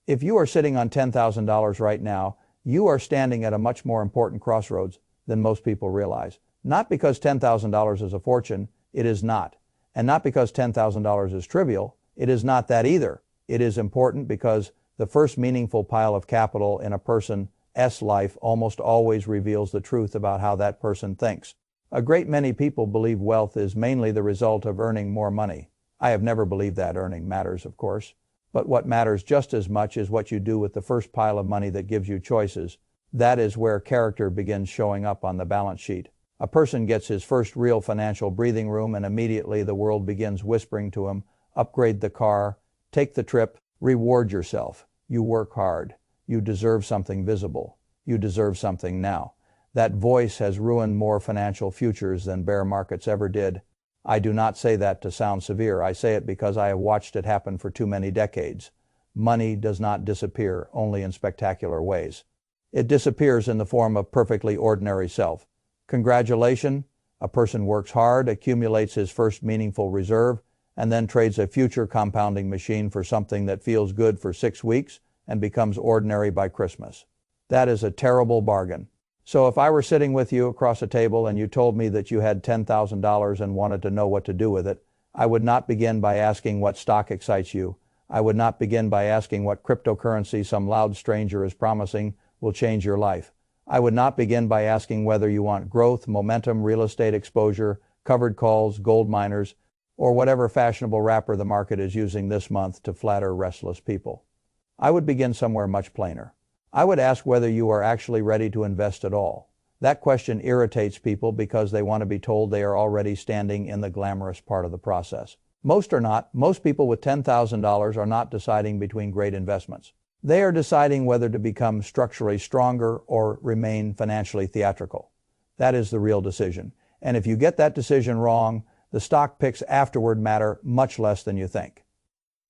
If you are sitting on $10,000 right now, you are standing at a much more important crossroads than most people realize. Not because $10,000 is a fortune, it is not. And not because $10,000 is trivial, it is not that either. It is important because the first meaningful pile of capital in a person's life almost always reveals the truth about how that person thinks. A great many people believe wealth is mainly the result of earning more money. I have never believed that earning matters, of course. But what matters just as much is what you do with the first pile of money that gives you choices. That is where character begins showing up on the balance sheet. A person gets his first real financial breathing room and immediately the world begins whispering to him, upgrade the car, take the trip, reward yourself. You work hard. You deserve something visible. You deserve something now. That voice has ruined more financial futures than bear markets ever did. I do not say that to sound severe. I say it because I have watched it happen for too many decades. Money does not disappear only in spectacular ways. It disappears in the form of perfectly ordinary self. Congratulations, a person works hard, accumulates his first meaningful reserve, and then trades a future compounding machine for something that feels good for 6 weeks and becomes ordinary by Christmas. That is a terrible bargain. So if I were sitting with you across a table and you told me that you had $10,000 and wanted to know what to do with it, I would not begin by asking what stock excites you. I would not begin by asking what cryptocurrency some loud stranger is promising will change your life. I would not begin by asking whether you want growth, momentum, real estate exposure, covered calls, gold miners, or whatever fashionable wrapper the market is using this month to flatter restless people. I would begin somewhere much plainer. I would ask whether you are actually ready to invest at all. That question irritates people because they want to be told they are already standing in the glamorous part of the process. Most are not. Most people with $10,000 are not deciding between great investments. They are deciding whether to become structurally stronger or remain financially theatrical. That is the real decision. And if you get that decision wrong, the stock picks afterward matter much less than you think.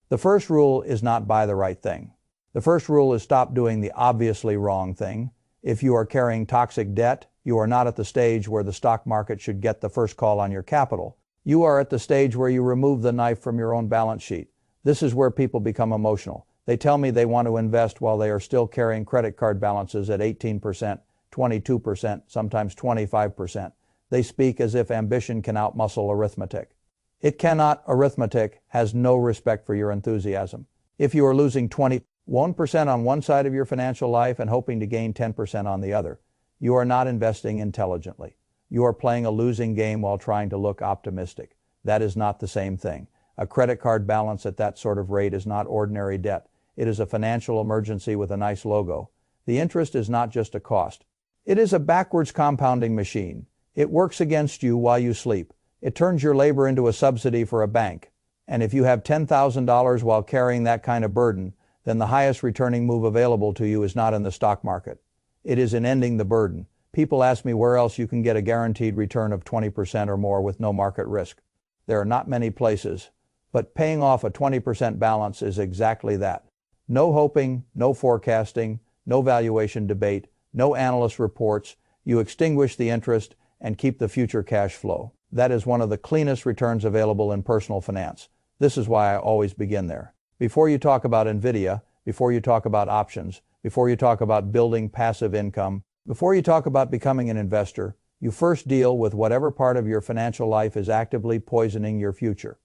The first rule is not buy the right thing. The first rule is stop doing the obviously wrong thing. If you are carrying toxic debt, you are not at the stage where the stock market should get the first call on your capital. You are at the stage where you remove the knife from your own balance sheet. This is where people become emotional. They tell me they want to invest while they are still carrying credit card balances at 18%, 22%, sometimes 25%. They speak as if ambition can outmuscle arithmetic. It cannot. Arithmetic has no respect for your enthusiasm. If you are losing 21% on one side of your financial life and hoping to gain 10% on the other, you are not investing intelligently. You are playing a losing game while trying to look optimistic. That is not the same thing. A credit card balance at that sort of rate is not ordinary debt. It is a financial emergency with a nice logo. The interest is not just a cost. It is a backwards compounding machine. It works against you while you sleep. It turns your labor into a subsidy for a bank. And if you have $10,000 while carrying that kind of burden, then the highest returning move available to you is not in the stock market. It is in ending the burden. People ask me where else you can get a guaranteed return of 20% or more with no market risk. There are not many places, but paying off a 20% balance is exactly that. No hoping, no forecasting, no valuation debate, no analyst reports. You extinguish the interest and keep the future cash flow. That is one of the cleanest returns available in personal finance. This is why I always begin there. Before you talk about Nvidia, before you talk about options, before you talk about building passive income, before you talk about becoming an investor, you first deal with whatever part of your financial life is actively poisoning your future.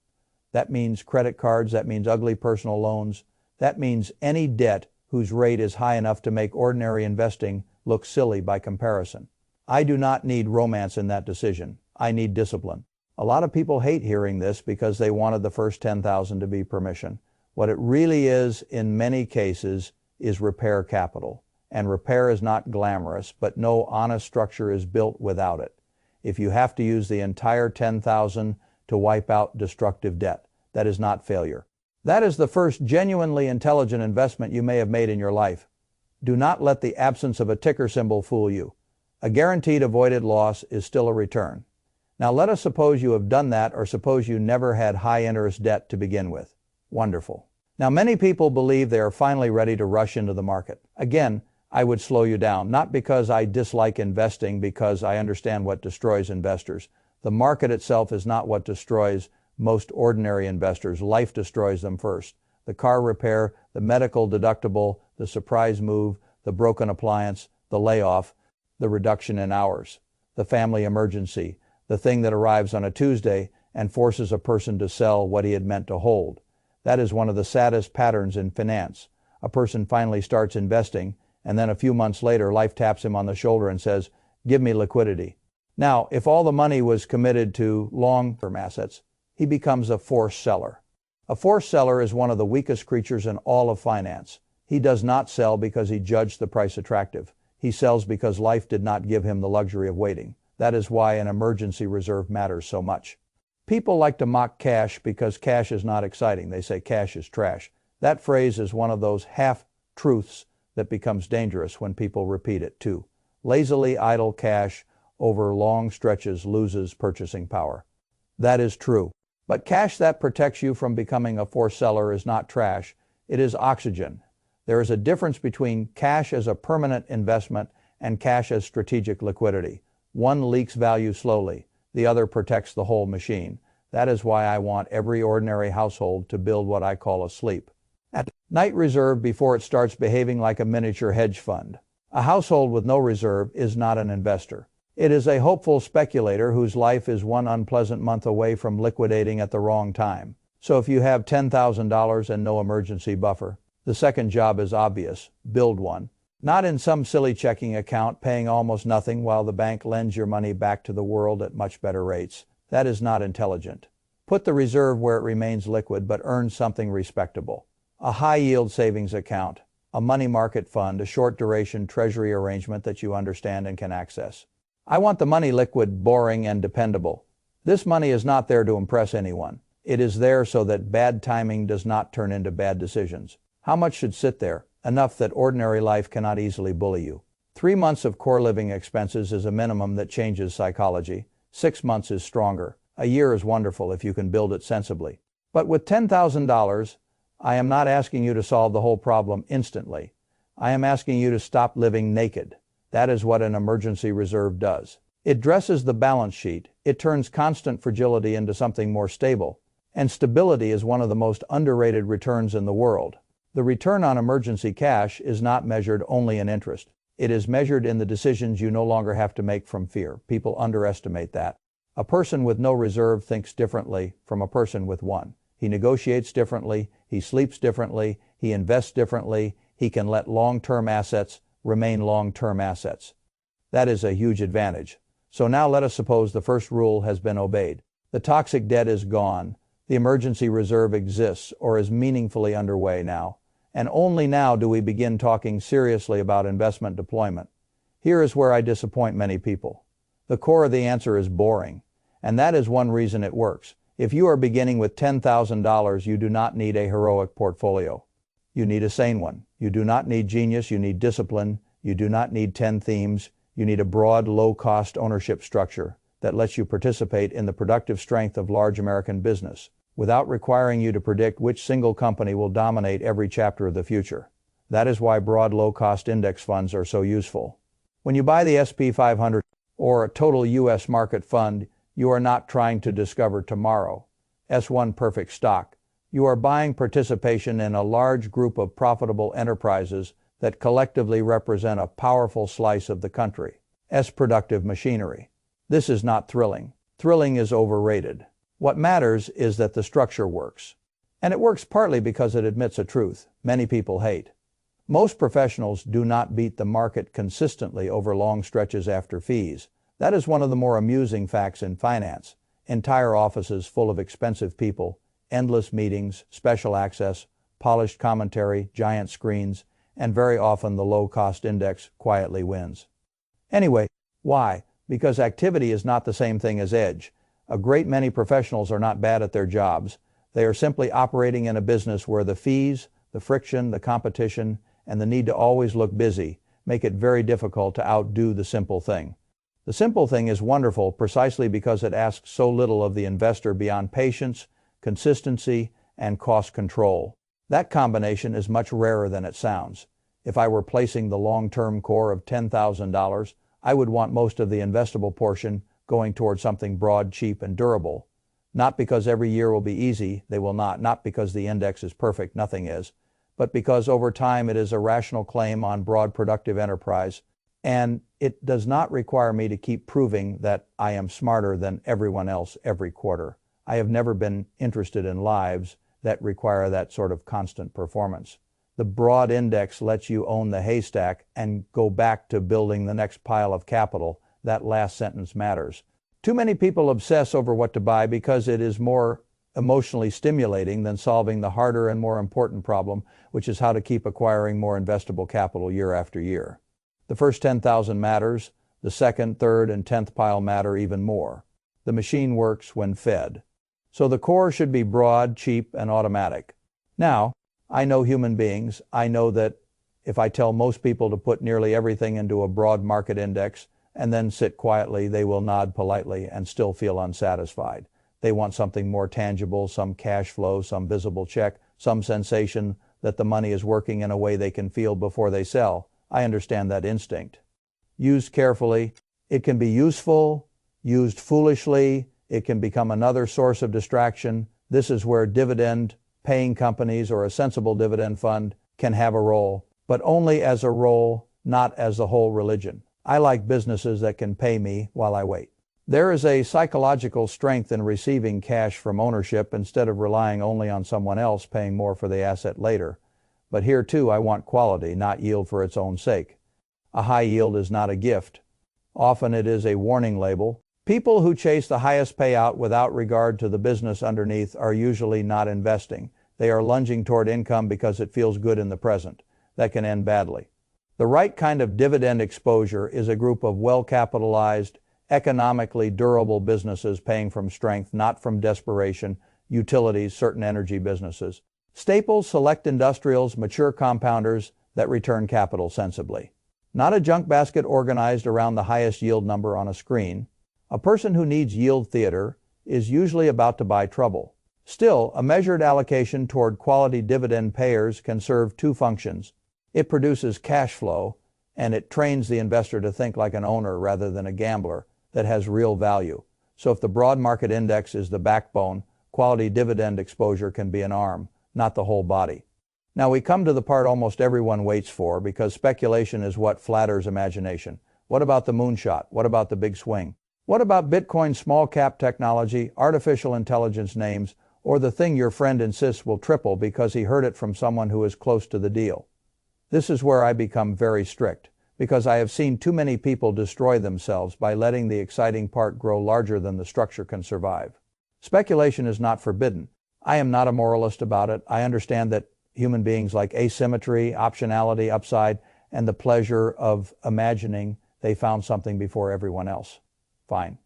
That means credit cards, that means ugly personal loans, that means any debt whose rate is high enough to make ordinary investing look silly by comparison. I do not need romance in that decision. I need discipline. A lot of people hate hearing this because they wanted the first $10,000 to be permission. What it really is, in many cases, is repair capital. And repair is not glamorous, but no honest structure is built without it. If you have to use the entire $10,000 to wipe out destructive debt, that is not failure. That is the first genuinely intelligent investment you may have made in your life. Do not let the absence of a ticker symbol fool you. A guaranteed avoided loss is still a return. Now let us suppose you have done that, or suppose you never had high interest debt to begin with. Wonderful. Now many people believe they are finally ready to rush into the market. Again, I would slow you down, not because I dislike investing, because I understand what destroys investors. The market itself is not what destroys most ordinary investors. Life destroys them first. the car repair, the medical deductible, the surprise move, the broken appliance, the layoff, the reduction in hours, the family emergency, the thing that arrives on a Tuesday and forces a person to sell what he had meant to hold. That is one of the saddest patterns in finance. A person finally starts investing, and then a few months later, life taps him on the shoulder and says, "Give me liquidity." Now, if all the money was committed to long-term assets, he becomes a forced seller. A forced seller is one of the weakest creatures in all of finance. He does not sell because he judged the price attractive. He sells because life did not give him the luxury of waiting. That is why an emergency reserve matters so much. People like to mock cash because cash is not exciting. They say cash is trash. That phrase is one of those half-truths that becomes dangerous when people repeat it too. Lazily idle cash over long stretches loses purchasing power. That is true. But cash that protects you from becoming a forced seller is not trash. It is oxygen. There is a difference between cash as a permanent investment and cash as strategic liquidity. One leaks value slowly. The other protects the whole machine. That is why I want every ordinary household to build what I call a sleep at night reserve before it starts behaving like a miniature hedge fund. A household with no reserve is not an investor. It is a hopeful speculator whose life is one unpleasant month away from liquidating at the wrong time. So if you have $10,000 and no emergency buffer, the second job is obvious. Build one. Not in some silly checking account paying almost nothing while the bank lends your money back to the world at much better rates. That is not intelligent. Put the reserve where it remains liquid but earns something respectable. A high-yield savings account, a money market fund, a short-duration treasury arrangement that you understand and can access. I want the money liquid, boring, and dependable. This money is not there to impress anyone. It is there so that bad timing does not turn into bad decisions. How much should sit there? Enough that ordinary life cannot easily bully you. 3 months of core living expenses is a minimum that changes psychology. 6 months is stronger. A year is wonderful if you can build it sensibly. But with $10,000, I am not asking you to solve the whole problem instantly. I am asking you to stop living naked. That is what an emergency reserve does. It dresses the balance sheet. It turns constant fragility into something more stable. And stability is one of the most underrated returns in the world. The return on emergency cash is not measured only in interest. It is measured in the decisions you no longer have to make from fear. People underestimate that. A person with no reserve thinks differently from a person with one. He negotiates differently, he sleeps differently, he invests differently, he can let long-term assets remain long-term assets. That is a huge advantage. So now let us suppose the first rule has been obeyed. The toxic debt is gone. The emergency reserve exists or is meaningfully underway now. And only now do we begin talking seriously about investment deployment. Here is where I disappoint many people. The core of the answer is boring, and that is one reason it works. If you are beginning with $10,000, you do not need a heroic portfolio. You need a sane one. You do not need genius, you need discipline. You do not need 10 themes. You need a broad, low-cost ownership structure that lets you participate in the productive strength of large American business, without requiring you to predict which single company will dominate every chapter of the future. That is why broad low-cost index funds are so useful. When you buy the S&P 500 or a total U.S. market fund, you are not trying to discover tomorrow. S1 perfect stock. You are buying participation in a large group of profitable enterprises that collectively represent a powerful slice of the country. S-productive machinery. This is not thrilling. Thrilling is overrated. What matters is that the structure works. And it works partly because it admits a truth many people hate. Most professionals do not beat the market consistently over long stretches after fees. That is one of the more amusing facts in finance. Entire offices full of expensive people, endless meetings, special access, polished commentary, giant screens, and very often the low-cost index quietly wins. Anyway, why? Because activity is not the same thing as edge. A great many professionals are not bad at their jobs. They are simply operating in a business where the fees, the friction, the competition, and the need to always look busy make it very difficult to outdo the simple thing. The simple thing is wonderful precisely because it asks so little of the investor beyond patience, consistency, and cost control. That combination is much rarer than it sounds. If I were placing the long-term core of $10,000, I would want most of the investable portion going towards something broad, cheap, and durable. Not because every year will be easy, they will not. Not because the index is perfect, nothing is. But because over time it is a rational claim on broad productive enterprise, and it does not require me to keep proving that I am smarter than everyone else every quarter. I have never been interested in lives that require that sort of constant performance. The broad index lets you own the haystack and go back to building the next pile of capital. That last sentence matters. Too many people obsess over what to buy because it is more emotionally stimulating than solving the harder and more important problem, which is how to keep acquiring more investable capital year after year. The first 10,000 matters, the second, third, and 10th pile matter even more. The machine works when fed. So the core should be broad, cheap, and automatic. Now, I know human beings. I know that if I tell most people to put nearly everything into a broad market index and then sit quietly, they will nod politely and still feel unsatisfied. They want something more tangible, some cash flow, some visible check, some sensation that the money is working in a way they can feel before they sell. I understand that instinct. Used carefully, it can be useful. Used foolishly, it can become another source of distraction. This is where dividend-paying companies or a sensible dividend fund can have a role, but only as a role, not as the whole religion. I like businesses that can pay me while I wait. There is a psychological strength in receiving cash from ownership instead of relying only on someone else paying more for the asset later. But here too, I want quality, not yield for its own sake. A high yield is not a gift. Often it is a warning label. People who chase the highest payout without regard to the business underneath are usually not investing. They are lunging toward income because it feels good in the present. That can end badly. The right kind of dividend exposure is a group of well-capitalized, economically durable businesses paying from strength, not from desperation, utilities, certain energy businesses. Staples, select industrials, mature compounders that return capital sensibly. Not a junk basket organized around the highest yield number on a screen. A person who needs yield theater is usually about to buy trouble. Still, a measured allocation toward quality dividend payers can serve two functions. It produces cash flow, and it trains the investor to think like an owner rather than a gambler that has real value. So if the broad market index is the backbone, quality dividend exposure can be an arm, not the whole body. Now we come to the part almost everyone waits for because speculation is what flatters imagination. What about the moonshot? What about the big swing? What about Bitcoin small cap technology, artificial intelligence names, or the thing your friend insists will triple because he heard it from someone who is close to the deal? This is where I become very strict, because I have seen too many people destroy themselves by letting the exciting part grow larger than the structure can survive. Speculation is not forbidden. I am not a moralist about it. I understand that human beings like asymmetry, optionality, upside, and the pleasure of imagining they found something before everyone else. Fine.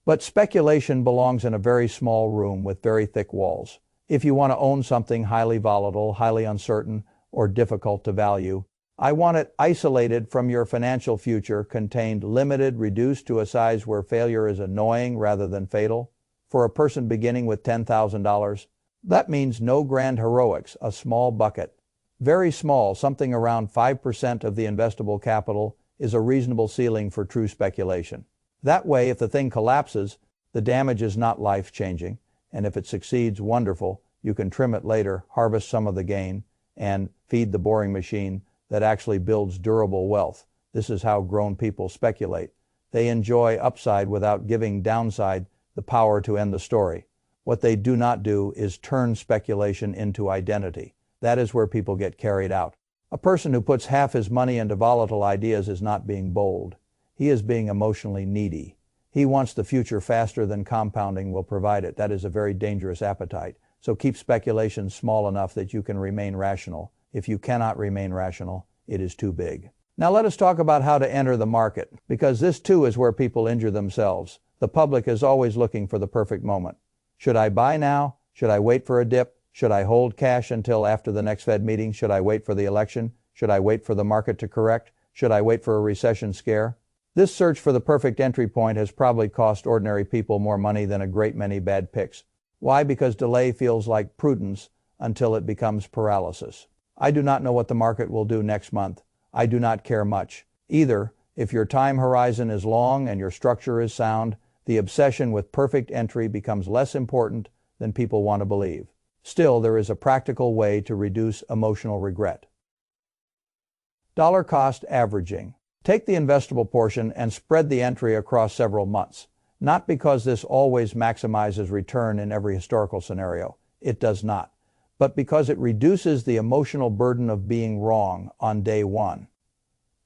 But speculation belongs in a very small room with very thick walls. If you want to own something highly volatile, highly uncertain, or difficult to value, I want it isolated from your financial future, contained, limited, reduced to a size where failure is annoying rather than fatal. For a person beginning with $10,000, that means no grand heroics, a small bucket. Very small, something around 5% of the investable capital, is a reasonable ceiling for true speculation. That way, if the thing collapses, the damage is not life-changing, and if it succeeds, wonderful, you can trim it later, harvest some of the gain, and feed the boring machine that actually builds durable wealth. This is how grown people speculate. They enjoy upside without giving downside the power to end the story. What they do not do is turn speculation into identity. That is where people get carried out. A person who puts half his money into volatile ideas is not being bold. He is being emotionally needy. He wants the future faster than compounding will provide it. That is a very dangerous appetite. So keep speculation small enough that you can remain rational. If you cannot remain rational, it is too big. Now let us talk about how to enter the market, because this too is where people injure themselves. The public is always looking for the perfect moment. Should I buy now? Should I wait for a dip? Should I hold cash until after the next Fed meeting? Should I wait for the election? Should I wait for the market to correct? Should I wait for a recession scare? This search for the perfect entry point has probably cost ordinary people more money than a great many bad picks. Why? Because delay feels like prudence until it becomes paralysis. I do not know what the market will do next month. I do not care much. Either, if your time horizon is long and your structure is sound, The obsession with perfect entry becomes less important than people want to believe. Still, there is a practical way to reduce emotional regret. Dollar cost averaging. Take the investable portion and spread the entry across several months. Not because this always maximizes return in every historical scenario. It does not. But because it reduces the emotional burden of being wrong on day one.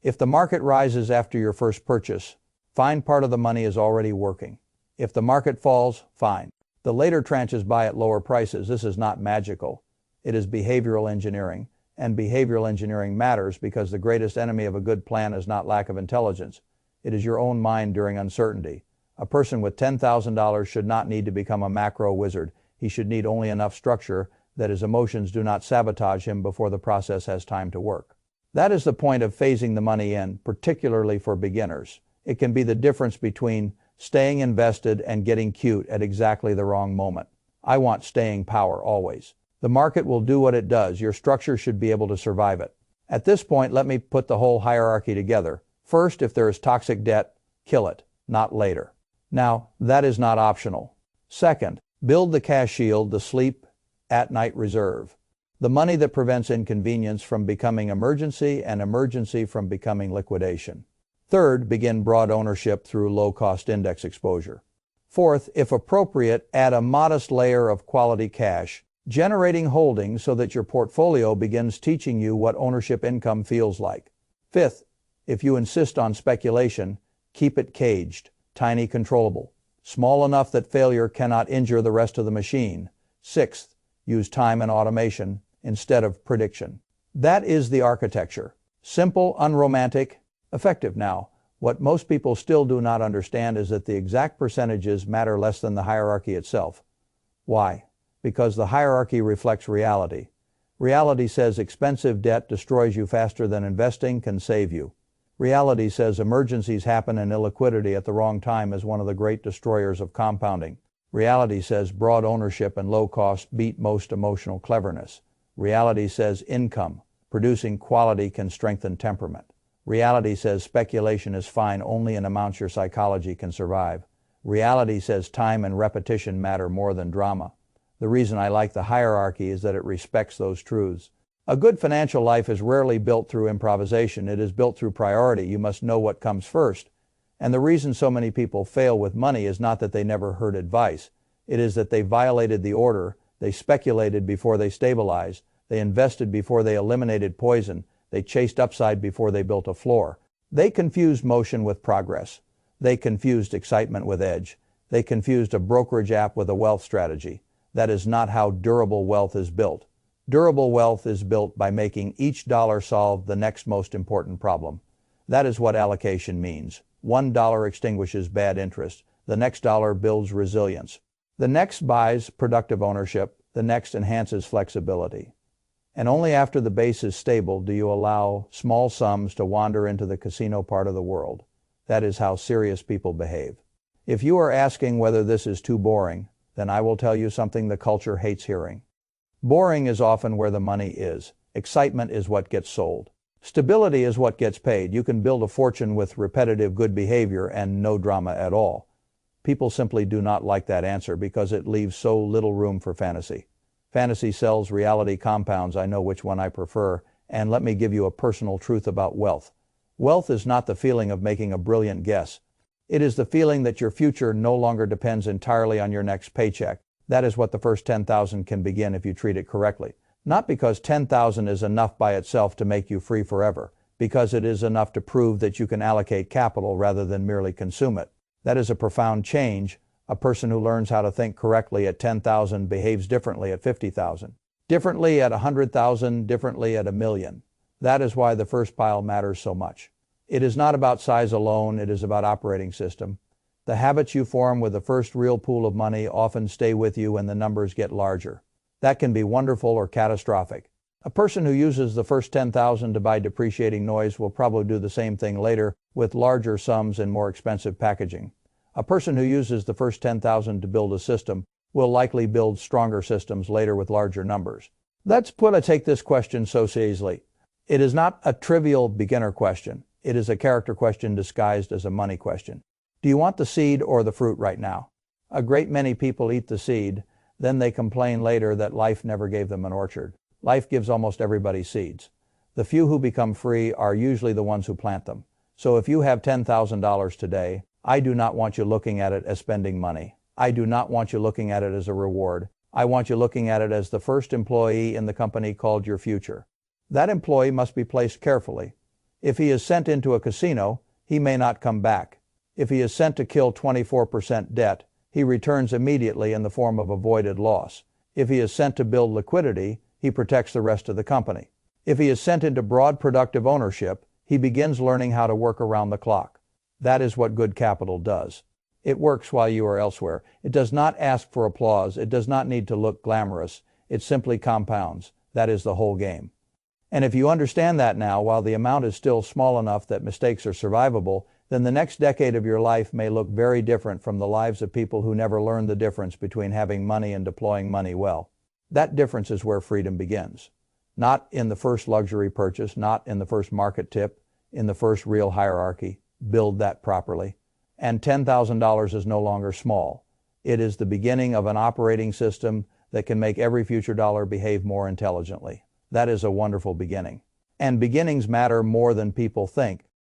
If the market rises after your first purchase, fine, part of the money is already working. If the market falls, fine. The later tranches buy at lower prices. This is not magical. It is behavioral engineering. And behavioral engineering matters because the greatest enemy of a good plan is not lack of intelligence. It is your own mind during uncertainty. A person with $10,000 should not need to become a macro wizard. He should need only enough structure that his emotions do not sabotage him before the process has time to work. That is the point of phasing the money in, particularly for beginners. It can be the difference between staying invested and getting cute at exactly the wrong moment. I want staying power always. The market will do what it does. Your structure should be able to survive it. At this point, let me put the whole hierarchy together. First, if there is toxic debt, kill it, not later. Now, that is not optional. Second, build the cash shield, the sleep at night reserve. The money that prevents inconvenience from becoming emergency and emergency from becoming liquidation. Third, begin broad ownership through low-cost index exposure. Fourth, if appropriate, add a modest layer of quality cash, generating holdings so that your portfolio begins teaching you what ownership income feels like. Fifth, if you insist on speculation, keep it caged, tiny, controllable, small enough that failure cannot injure the rest of the machine. Sixth, use time and automation instead of prediction. That is the architecture. Simple, unromantic, effective. Now, what most people still do not understand is that the exact percentages matter less than the hierarchy itself. Why? Because the hierarchy reflects reality. Reality says expensive debt destroys you faster than investing can save you. Reality says emergencies happen and illiquidity at the wrong time is one of the great destroyers of compounding. Reality says broad ownership and low cost beat most emotional cleverness. Reality says income, producing quality, can strengthen temperament. Reality says speculation is fine only in amounts your psychology can survive. Reality says time and repetition matter more than drama. The reason I like the hierarchy is that it respects those truths. A good financial life is rarely built through improvisation. It is built through priority. You must know what comes first. And the reason so many people fail with money is not that they never heard advice. It is that they violated the order. They speculated before they stabilized. They invested before they eliminated poison. They chased upside before they built a floor. They confused motion with progress. They confused excitement with edge. They confused a brokerage app with a wealth strategy. That is not how durable wealth is built. Durable wealth is built by making each dollar solve the next most important problem. That is what allocation means. $1 extinguishes bad interest. The next dollar builds resilience. The next buys productive ownership. The next enhances flexibility. And only after the base is stable do you allow small sums to wander into the casino part of the world. That is how serious people behave. If you are asking whether this is too boring, then I will tell you something the culture hates hearing. Boring is often where the money is. Excitement is what gets sold. Stability is what gets paid. You can build a fortune with repetitive good behavior and no drama at all. People simply do not like that answer because it leaves so little room for fantasy. Fantasy sells, reality compounds. I know which one I prefer. And let me give you a personal truth about wealth. Wealth is not the feeling of making a brilliant guess. It is the feeling that your future no longer depends entirely on your next paycheck. That is what the first 10,000 can begin if you treat it correctly. Not because 10,000 is enough by itself to make you free forever, because it is enough to prove that you can allocate capital rather than merely consume it. That is a profound change. A person who learns how to think correctly at 10,000 behaves differently at 50,000. Differently at 100,000, differently at 1,000,000. That is why the first pile matters so much. It is not about size alone, it is about operating system. The habits you form with the first real pool of money often stay with you when the numbers get larger. That can be wonderful or catastrophic. A person who uses the first 10,000 to buy depreciating noise will probably do the same thing later with larger sums and more expensive packaging. A person who uses the first 10,000 to build a system will likely build stronger systems later with larger numbers. That's why I take this question so seriously. It is not a trivial beginner question. It is a character question disguised as a money question. Do you want the seed or the fruit right now? A great many people eat the seed, then they complain later that life never gave them an orchard. Life gives almost everybody seeds. The few who become free are usually the ones who plant them. So if you have $10,000 today, I do not want you looking at it as spending money. I do not want you looking at it as a reward. I want you looking at it as the first employee in the company called your future. That employee must be placed carefully. If he is sent into a casino, he may not come back. If he is sent to kill 24% debt, he returns immediately in the form of avoided loss. If he is sent to build liquidity, he protects the rest of the company. If he is sent into broad productive ownership, he begins learning how to work around the clock. That is what good capital does. It works while you are elsewhere. It does not ask for applause. It does not need to look glamorous. It simply compounds. That is the whole game. And if you understand that now, while the amount is still small enough that mistakes are survivable, then the next decade of your life may look very different from the lives of people who never learned the difference between having money and deploying money well. That difference is where freedom begins. Not in the first luxury purchase, not in the first market tip, in the first real hierarchy. Build that properly. And $10,000 is no longer small. It is the beginning of an operating system that can make every future dollar behave more intelligently. That is a wonderful beginning. And beginnings matter more than people think.